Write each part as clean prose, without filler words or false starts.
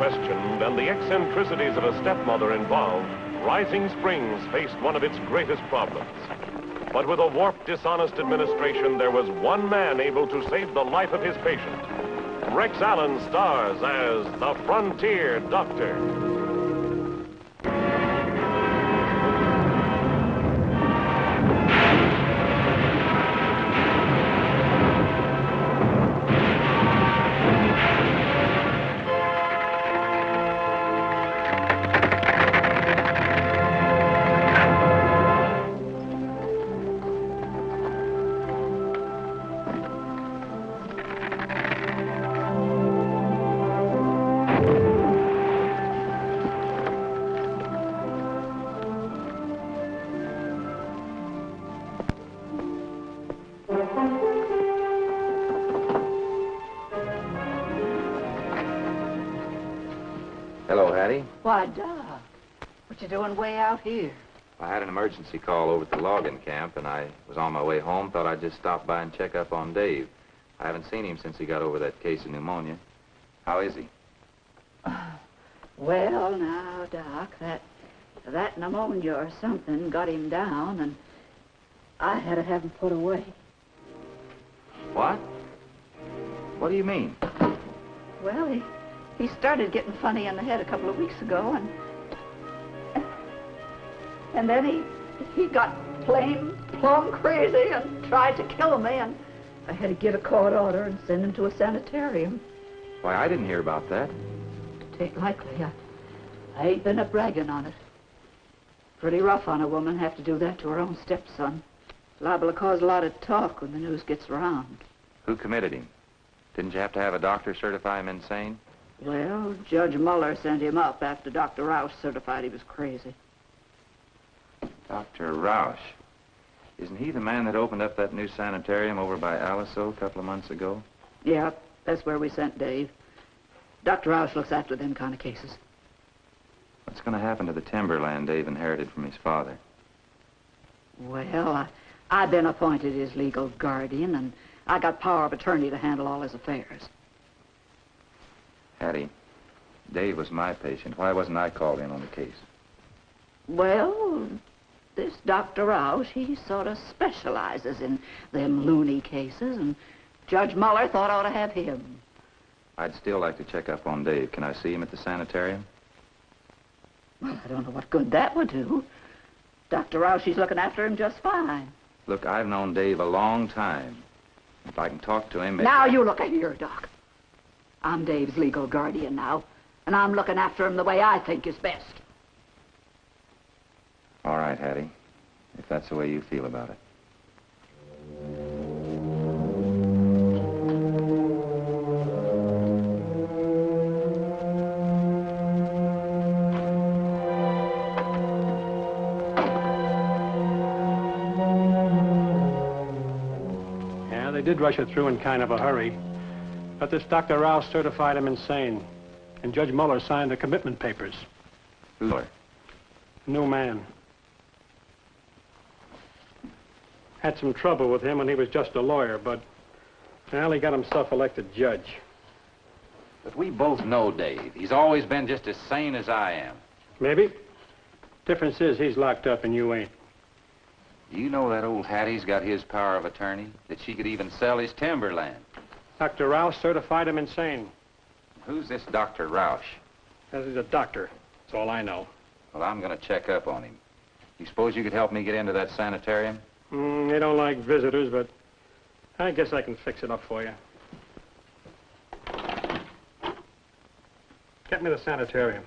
questioned and the eccentricities of a stepmother involved, Rising Springs faced one of its greatest problems. But with a warped, dishonest administration, there was one man able to save the life of his patient. Rex Allen stars as the Frontier Doctor. Hello, Hattie. Why, Doc, what you doing way out here? I had an emergency call over at the logging camp, and I was on my way home. Thought I'd just stop by and check up on Dave. I haven't seen him since he got over that case of pneumonia. How is he? Well, now, Doc, that pneumonia or something got him down, and I had to have him put away. What? What do you mean? Well, he started getting funny in the head a couple of weeks ago, and then he got plain plumb crazy and tried to kill me, and I had to get a court order and send him to a sanitarium. Why, I didn't hear about that. Tain't likely. I ain't been a bragging on it. Pretty rough on a woman have to do that to her own stepson. Liable to cause a lot of talk when the news gets around. Who committed him? Didn't you have to have a doctor certify him insane? Well, Judge Muller sent him up after Dr. Rouse certified he was crazy. Dr. Roush. Isn't he the man that opened up that new sanitarium over by Aliso a couple of months ago? Yeah, that's where we sent Dave. Dr. Rouse looks after them kind of cases. What's going to happen to the timberland Dave inherited from his father? Well, I've been appointed his legal guardian, and I got power of attorney to handle all his affairs. Hattie, Dave was my patient. Why wasn't I called in on the case? Well, this Dr. Rouse, he sort of specializes in them loony cases, and Judge Muller thought I ought to have him. I'd still like to check up on Dave. Can I see him at the sanitarium? Well, I don't know what good that would do. Dr. Rouse, she's looking after him just fine. Look, I've known Dave a long time. If I can talk to him... Now, you look here, Doc. I'm Dave's legal guardian now, and I'm looking after him the way I think is best. All right, Hattie, if that's the way you feel about it. Yeah, they did rush it through in kind of a hurry. But this Dr. Rouse certified him insane, and Judge Muller signed the commitment papers. Muller? New man. Had some trouble with him when he was just a lawyer, but, well, he got himself elected judge. But we both know Dave. He's always been just as sane as I am. Maybe. Difference is he's locked up and you ain't. Do you know that old Hattie's got his power of attorney? That she could even sell his timberland? Dr. Rouse certified him insane. Who's this Dr. Roush? He's a doctor. That's all I know. Well, I'm going to check up on him. You suppose you could help me get into that sanitarium? They don't like visitors, but I guess I can fix it up for you. Get me the sanitarium.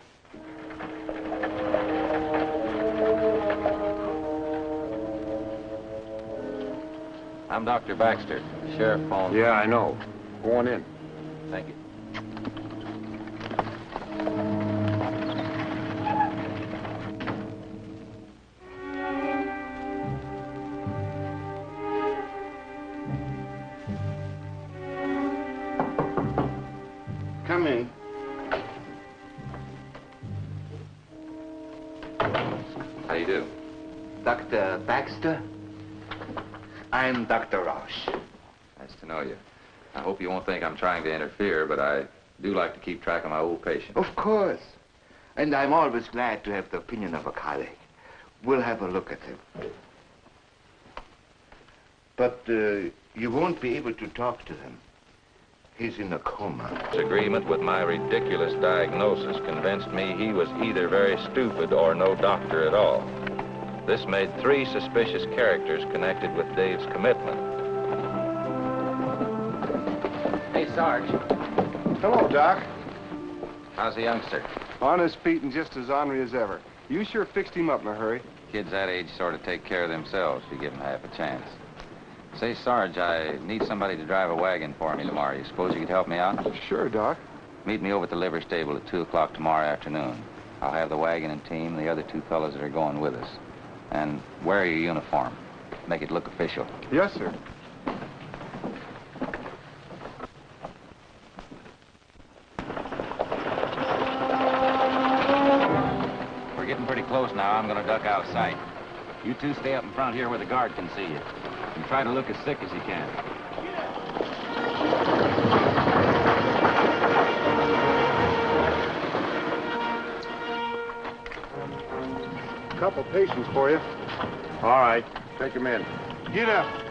I'm Dr. Baxter. The sheriff phoned. Yeah, I know. Go on in. Thank you. Come in. How do you do? Dr. Baxter? I'm Dr. Roush. Nice to know you. I hope you won't think I'm trying to interfere, but I do like to keep track of my old patients. Of course. And I'm always glad to have the opinion of a colleague. We'll have a look at him. But you won't be able to talk to him. He's in a coma. Agreement with my ridiculous diagnosis convinced me he was either very stupid or no doctor at all. This made 3 suspicious characters connected with Dave's commitment. Hey, Sarge. Hello, Doc. How's the youngster? On his feet and just as ornery as ever. You sure fixed him up in a hurry. Kids that age sort of take care of themselves if you give them half a chance. Say, Sarge, I need somebody to drive a wagon for me tomorrow. You suppose you could help me out? Sure, Doc. Meet me over at the liver stable at 2 o'clock tomorrow afternoon. I'll have the wagon and team, the other 2 fellows that are going with us. And wear your uniform. Make it look official. Yes, sir. We're getting pretty close now. I'm going to duck out of sight. You 2 stay up in front here where the guard can see you. And try to look as sick as you can. Couple patients for you. All right. Take him in. Get up.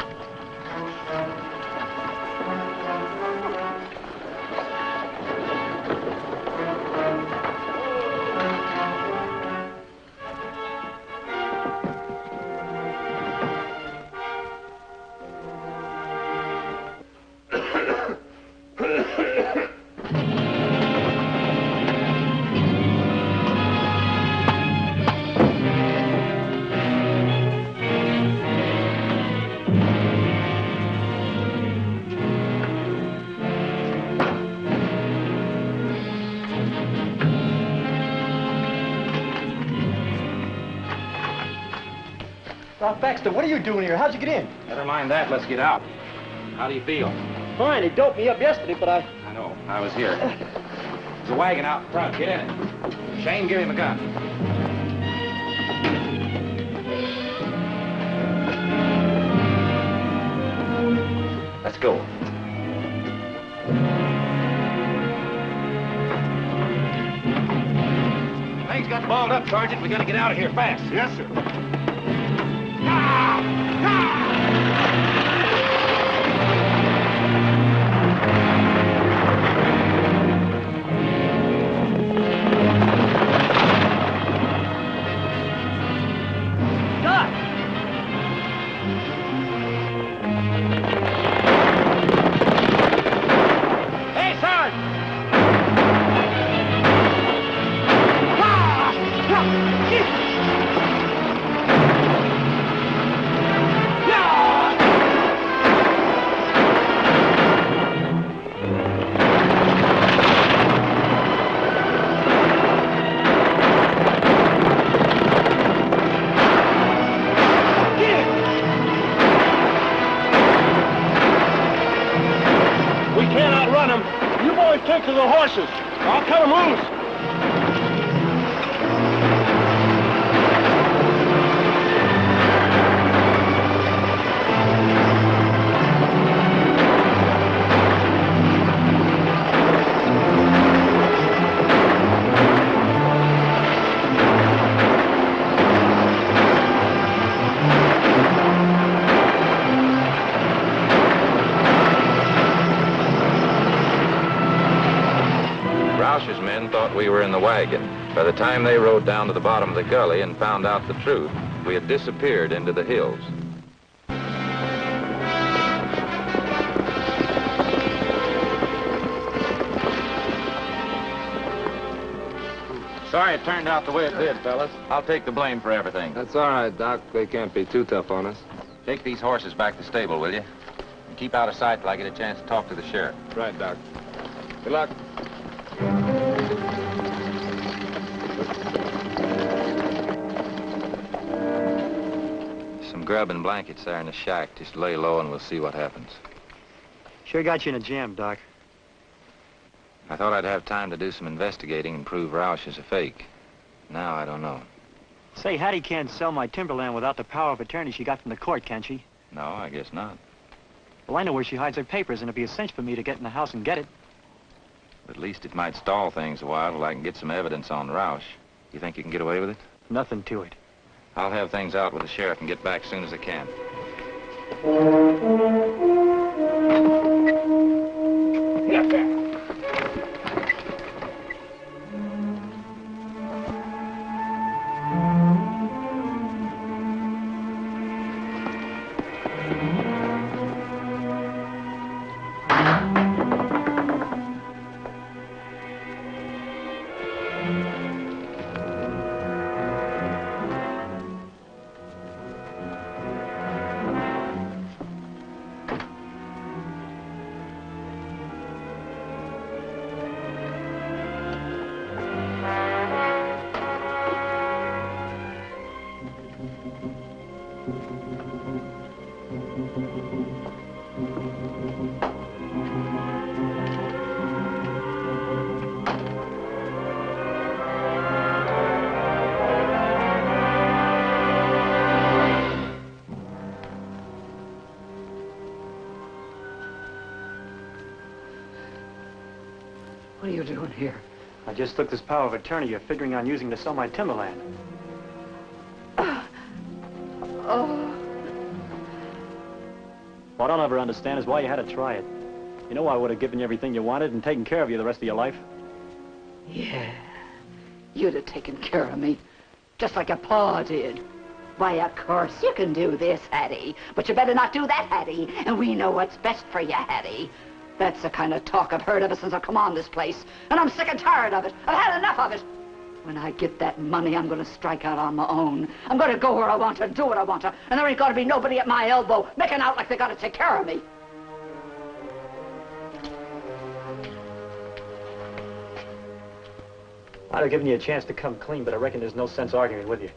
Doc Baxter, what are you doing here? How'd you get in? Never mind that. Let's get out. How do you feel? Fine. They doped me up yesterday, but I know. I was here. There's a wagon out in front. Get in it. Shane, give him a gun. Let's go. Things got balled up, Sergeant. We gotta get out of here fast. Yes, sir. To the horses. I'll cut them loose. Thought we were in the wagon. By the time they rode down to the bottom of the gully and found out the truth, we had disappeared into the hills. Sorry it turned out the way it did, fellas. I'll take the blame for everything. That's all right, Doc. They can't be too tough on us. Take these horses back to the stable, will you? And keep out of sight till I get a chance to talk to the sheriff. Right, Doc. Good luck. Some grub and blankets there in the shack. Just lay low and we'll see what happens. Sure got you in a jam, Doc. I thought I'd have time to do some investigating and prove Roush is a fake. Now I don't know. Say, Hattie can't sell my timberland without the power of attorney she got from the court, can she? No, I guess not. Well, I know where she hides her papers, and it'd be a cinch for me to get in the house and get it. But at least it might stall things a while till I can get some evidence on Roush. You think you can get away with it? Nothing to it. I'll have things out with the sheriff and get back as soon as I can. What are you doing here? I just took this power of attorney you're figuring on using to sell my timberland. Oh. What I don't ever understand is why you had to try it. You know I would have given you everything you wanted and taken care of you the rest of your life. Yeah. You'd have taken care of me. Just like your pa did. Why, of course, you can do this, Hattie. But you better not do that, Hattie. And we know what's best for you, Hattie. That's the kind of talk I've heard ever since I've come on this place. And I'm sick and tired of it. I've had enough of it. When I get that money, I'm going to strike out on my own. I'm going to go where I want to, do what I want to. And there ain't going to be nobody at my elbow making out like they got to take care of me. I'd have given you a chance to come clean, but I reckon there's no sense arguing with you.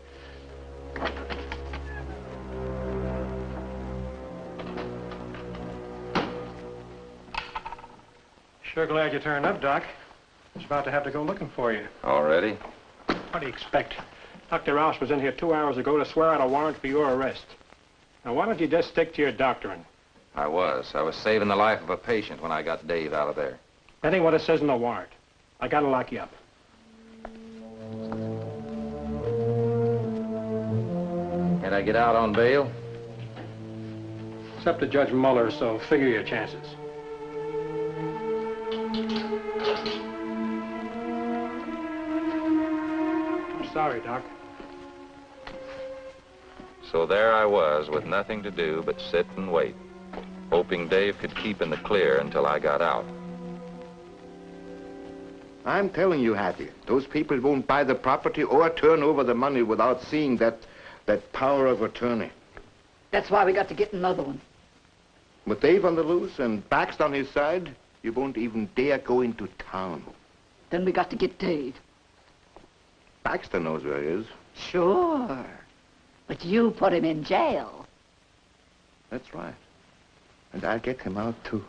Sure glad you turned up, Doc. I was about to have to go looking for you. Already? What do you expect? Dr. Rouse was in here 2 hours ago to swear out a warrant for your arrest. Now, why don't you just stick to your doctoring? I was. I was saving the life of a patient when I got Dave out of there. That ain't what it says in the warrant. I gotta lock you up. Can't I get out on bail? It's up to Judge Muller, so figure your chances. I'm sorry, Doc. So there I was with nothing to do but sit and wait, hoping Dave could keep in the clear until I got out. I'm telling you, Hattie, those people won't buy the property or turn over the money without seeing that power of attorney. That's why we got to get another one. With Dave on the loose and Baxter on his side, you won't even dare go into town. Then we got to get Dave. Baxter knows where he is. Sure. But you put him in jail. That's right. And I'll get him out, too.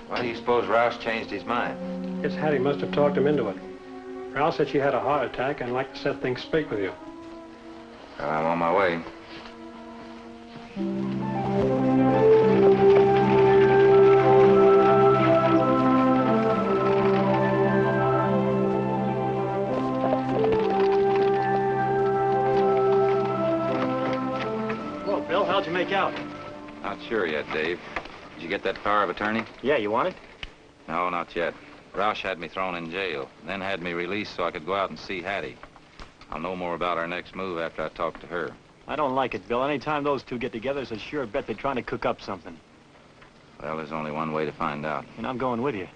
Why do you suppose Rouse changed his mind? Guess Hattie must have talked him into it. Ralph said she had a heart attack and like to set things straight with you. Well, I'm on my way. Well, Bill, how'd you make out? Not sure yet, Dave. Did you get that power of attorney? Yeah, you want it? No, not yet. Roush had me thrown in jail, then had me released so I could go out and see Hattie. I'll know more about our next move after I talk to her. I don't like it, Bill. Anytime those two get together, it's a sure bet they're trying to cook up something. Well, there's only one way to find out. And I'm going with you.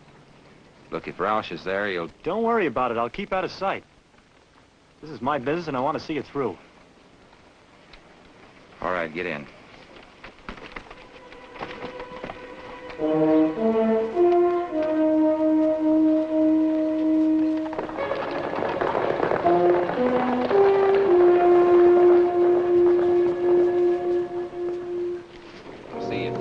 Look, if Roush is there, he'll... Don't worry about it. I'll keep out of sight. This is my business, and I want to see it through. All right, get in. I'll see you.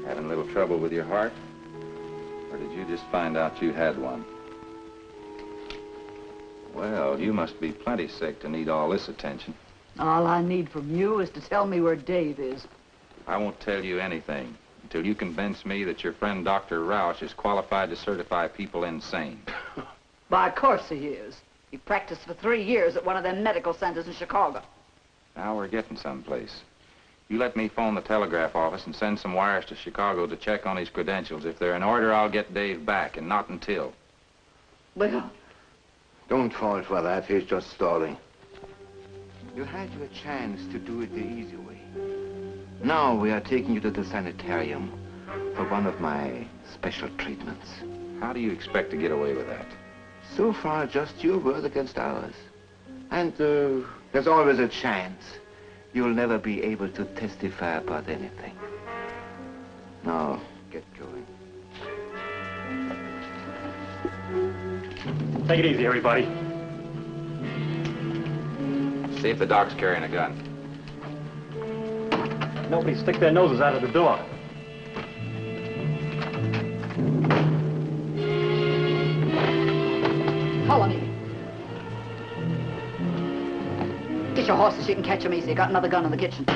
Having a little trouble with your heart? Or did you just find out you had one? Well, you must be plenty sick to need all this attention. All I need from you is to tell me where Dave is. I won't tell you anything until you convince me that your friend Dr. Roush is qualified to certify people insane. Why, of course he is. He practiced for 3 years at one of them medical centers in Chicago. Now we're getting someplace. You let me phone the telegraph office and send some wires to Chicago to check on his credentials. If they're in order, I'll get Dave back, and not until. Well... Don't fall for that. He's just stalling. You had your chance to do it the easy way. Now we are taking you to the sanitarium for one of my special treatments. How do you expect to get away with that? So far, just your word against ours. And there's always a chance you'll never be able to testify about anything. Now, get going. Take it easy, everybody. See if the doc's carrying a gun. Nobody stick their noses out of the door. Follow me. Get your horses so you can catch them easy. Got another gun in the kitchen.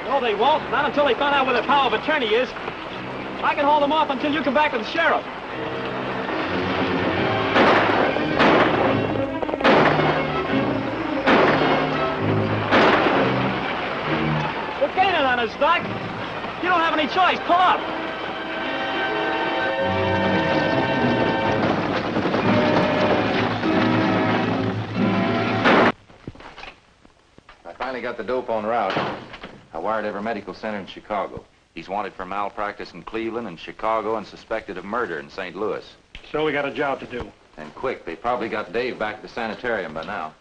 No, they won't. Not until they find out where their power of attorney is. I can hold them off until you come back with the sheriff. We're gaining on us, Doc. You don't have any choice. Pull up. I finally got the dope on route. I wired every medical center in Chicago. He's wanted for malpractice in Cleveland and Chicago and suspected of murder in St. Louis. So we got a job to do. And quick. They probably got Dave back at the sanitarium by now.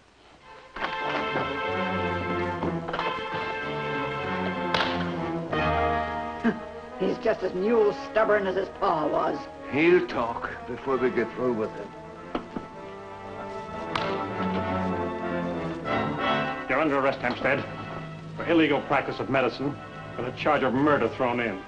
He's just as mule stubborn as his pa was. He'll talk before we get through with him. You're under arrest, Hempstead, for illegal practice of medicine with a charge of murder thrown in.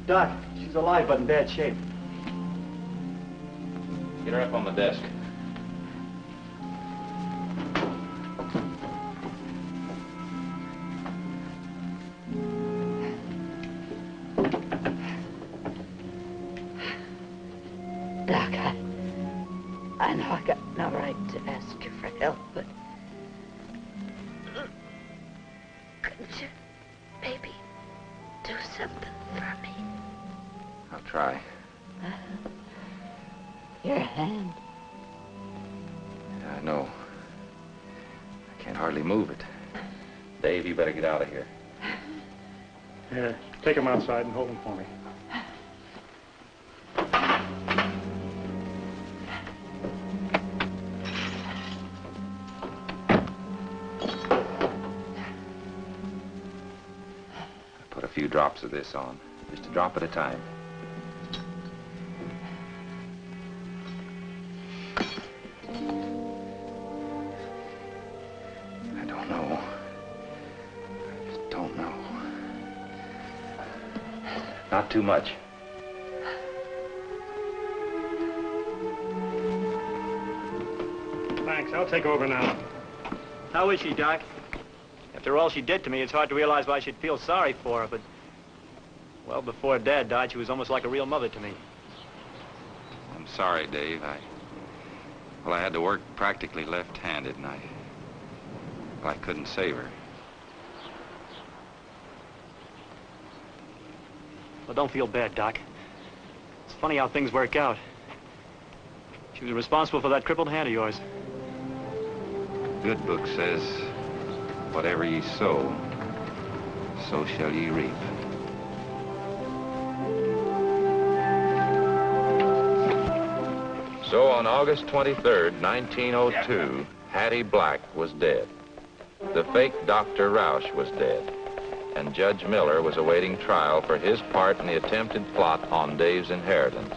Doc, she's alive but in bad shape. Get her up on the desk. Doc, I know I got no right to ask you for help, but... couldn't you maybe do something for me? I'll try. Your hand. Yeah, I know. I can't hardly move it. Dave, you better get out of here. Yeah, take him outside and hold him for me. Put a few drops of this on, just a drop at a time. Not too much. Thanks, I'll take over now. How is she, Doc? After all she did to me, it's hard to realize why she'd feel sorry for her, but... Well, before Dad died, she was almost like a real mother to me. I'm sorry, Dave. Well, I had to work practically left-handed, and I couldn't save her. Well, don't feel bad, Doc. It's funny how things work out. She was responsible for that crippled hand of yours. Good book says, whatever ye sow, so shall ye reap. So on August 23rd, 1902, Hattie Black was dead. The fake Dr. Roush was dead. And Judge Miller was awaiting trial for his part in the attempted plot on Dave's inheritance.